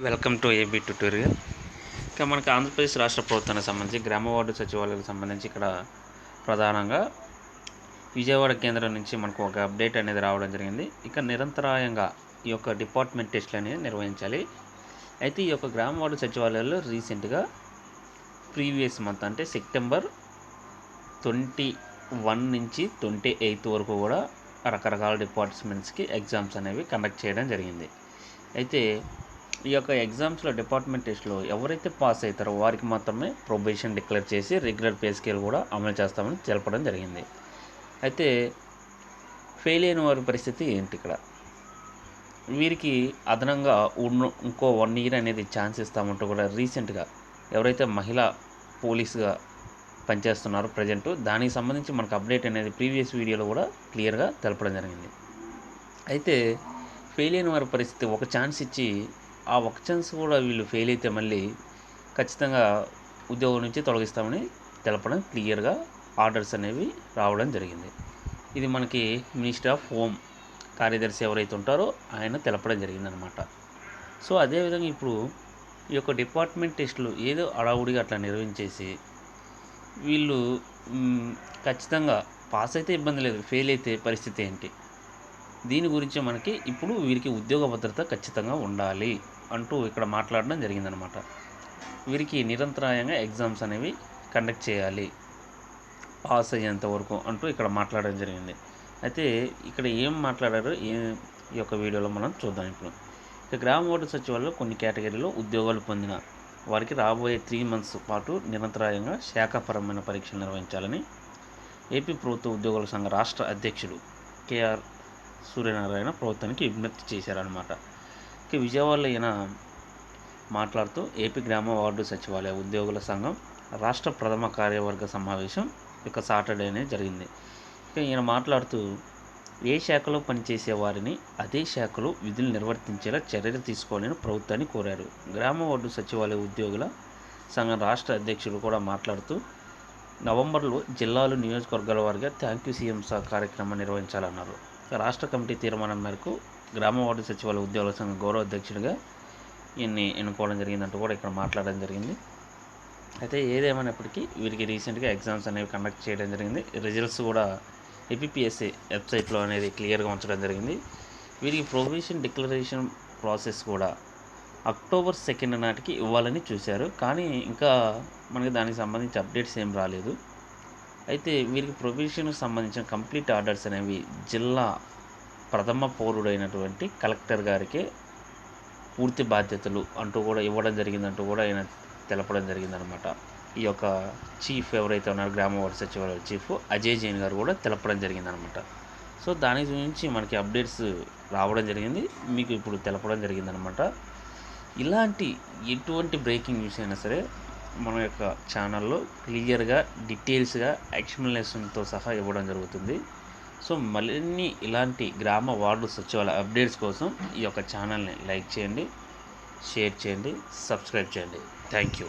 Welcome to AB tutorial. ఇక మనకి ఆంధ్రప్రదేశ్ రాష్ట్ర ప్రభుత్వానికి సంబంధించి గ్రామ వార్డు సచివాలయాలకు సంబంధించి ఇక్కడ ప్రధానంగా విజయవాడ కేంద్రం నుంచి మనకు ఒక అప్డేట్ అనేది రావడం జరిగింది. ఇక నిరంతరాయంగా ఈ యొక్క డిపార్ట్మెంట్ టెస్టులు అనేది నిర్వహించాలి. అయితే ఈ యొక్క గ్రామ వార్డు సచివాలయాల్లో రీసెంట్గా ప్రీవియస్ మంత్ అంటే సెప్టెంబర్ 21 నుంచి 28 వరకు కూడా రకరకాల డిపార్ట్మెంట్స్కి ఎగ్జామ్స్ అనేవి కండక్ట్ చేయడం జరిగింది. అయితే ఈ యొక్క ఎగ్జామ్స్లో డిపార్ట్మెంట్ టెస్ట్లో ఎవరైతే పాస్ అవుతారో వారికి మాత్రమే ప్రొబేషన్ డిక్లేర్ చేసి రెగ్యులర్ పే స్కేల్ కూడా అమలు చేస్తామని తెలపడం జరిగింది. అయితే ఫెయిల్ అయిన వారి పరిస్థితి ఏంటి? ఇక్కడ వీరికి అదనంగా ఇంకో 1 year అనేది ఛాన్స్ ఇస్తామంటూ కూడా రీసెంట్గా ఎవరైతే మహిళా పోలీసుగా పనిచేస్తున్నారో ప్రజెంట్ దానికి సంబంధించి మనకు అప్డేట్ అనేది ప్రీవియస్ వీడియోలో కూడా క్లియర్గా తెలపడం జరిగింది. అయితే ఫెయిల్ అయిన వారి పరిస్థితి ఒక ఛాన్స్ ఇచ్చి ఆ ఒక ఛాన్స్ కూడా వీళ్ళు ఫెయిల్ అయితే మళ్ళీ ఖచ్చితంగా ఉద్యోగం నుంచి తొలగిస్తామని తెలపడం క్లియర్గా ఆర్డర్స్ అనేవి రావడం జరిగింది. ఇది మనకి మినిస్టర్ ఆఫ్ హోమ్ కార్యదర్శి ఎవరైతే ఉంటారో ఆయన తెలపడం జరిగిందనమాట. సో అదేవిధంగా ఇప్పుడు ఈ యొక్క డిపార్ట్మెంట్ టెస్టులు ఏదో అడావుడిగా అట్లా నిర్వహించేసి వీళ్ళు ఖచ్చితంగా పాస్ అయితే ఇబ్బంది లేదు, ఫెయిల్ అయితే పరిస్థితి ఏంటి? దీని గురించి మనకి ఇప్పుడు వీరికి ఉద్యోగ భద్రత ఖచ్చితంగా ఉండాలి అంటూ ఇక్కడ మాట్లాడడం జరిగిందనమాట. వీరికి నిరంతరాయంగా ఎగ్జామ్స్ అనేవి కండక్ట్ చేయాలి పాస్ అయ్యేంత వరకు అంటూ ఇక్కడ మాట్లాడడం జరిగింది. అయితే ఇక్కడ ఏం మాట్లాడారో ఈ యొక్క వీడియోలో మనం చూద్దాం. ఇప్పుడు ఇక గ్రామ వార్డు సచివాలయంలో కొన్ని కేటగిరీలో ఉద్యోగాలు పొందిన వారికి రాబోయే 3 months పాటు నిరంతరాయంగా శాఖాపరమైన పరీక్షలు నిర్వహించాలని ఏపీ ప్రభుత్వ ఉద్యోగుల సంఘ రాష్ట్ర అధ్యక్షుడు కేఆర్ సూర్యనారాయణ ప్రభుత్వానికి విజ్ఞప్తి చేశారనమాట. ఇక విజయవాడలో ఈయన మాట్లాడుతూ ఏపీ గ్రామ వార్డు సచివాలయ ఉద్యోగుల సంఘం రాష్ట్ర ప్రథమ కార్యవర్గ సమావేశం ఇక సాటర్డేనే జరిగింది. ఇక ఈయన మాట్లాడుతూ ఏ శాఖలో పనిచేసే వారిని అదే శాఖలో విధులు నిర్వర్తించేలా చర్యలు తీసుకోవాలని ప్రభుత్వాన్ని కోరారు. గ్రామ వార్డు సచివాలయ ఉద్యోగుల సంఘం రాష్ట్ర అధ్యక్షుడు కూడా మాట్లాడుతూ నవంబర్లో జిల్లాలు నియోజకవర్గాల వారిగా థ్యాంక్ యూ సీఎం సార్ కార్యక్రమం నిర్వహించాలన్నారు. రాష్ట్ర కమిటీ తీర్మానం మేరకు గ్రామ వార్డు సచివాలయ ఉద్యోగుల సంఘం గౌరవ అధ్యక్షుడిగా ఈయన్ని ఎన్నుకోవడం జరిగిందంటూ కూడా ఇక్కడ మాట్లాడడం జరిగింది. అయితే ఏదేమైనప్పటికీ వీరికి రీసెంట్గా ఎగ్జామ్స్ అనేవి కండక్ట్ చేయడం జరిగింది. రిజల్ట్స్ కూడా ఏపీఎస్సీ వెబ్సైట్లో అనేది క్లియర్గా ఉంచడం జరిగింది. వీరికి ప్రొవిషన్ డిక్లరేషన్ ప్రాసెస్ కూడా October 2 నాటికి ఇవ్వాలని చూశారు, కానీ ఇంకా మనకి దానికి సంబంధించి అప్డేట్స్ ఏం రాలేదు. అయితే వీరికి ప్రొవిషన్కి సంబంధించిన కంప్లీట్ ఆర్డర్స్ అనేవి జిల్లా ప్రథమ పౌరుడైనటువంటి కలెక్టర్ గారికే పూర్తి బాధ్యతలు అంటూ కూడా ఇవ్వడం జరిగిందంటూ కూడా ఆయన తెలపడం జరిగిందనమాట. ఈ యొక్క చీఫ్ ఎవరైతే ఉన్నారో గ్రామ వార్డు సచివాలయ చీఫ్ అజయ్ జైన్ గారు కూడా తెలపడం జరిగిందనమాట. సో దాని గురించి మనకి అప్డేట్స్ రావడం జరిగింది, మీకు ఇప్పుడు తెలపడం జరిగిందనమాట. ఇలాంటి ఎటువంటి బ్రేకింగ్ న్యూస్ అయినా సరే మన యొక్క ఛానల్లో క్లియర్గా డీటెయిల్స్గా ఎక్స్ప్లెనేషన్తో సహా ఇవ్వడం జరుగుతుంది. సో మరిన్ని ఇలాంటి గ్రామ వార్డు సచివాలయ అప్డేట్స్ కోసం ఈ యొక్క ఛానల్ని లైక్ చేయండి, షేర్ చేయండి, సబ్స్క్రైబ్ చేయండి. Thank you.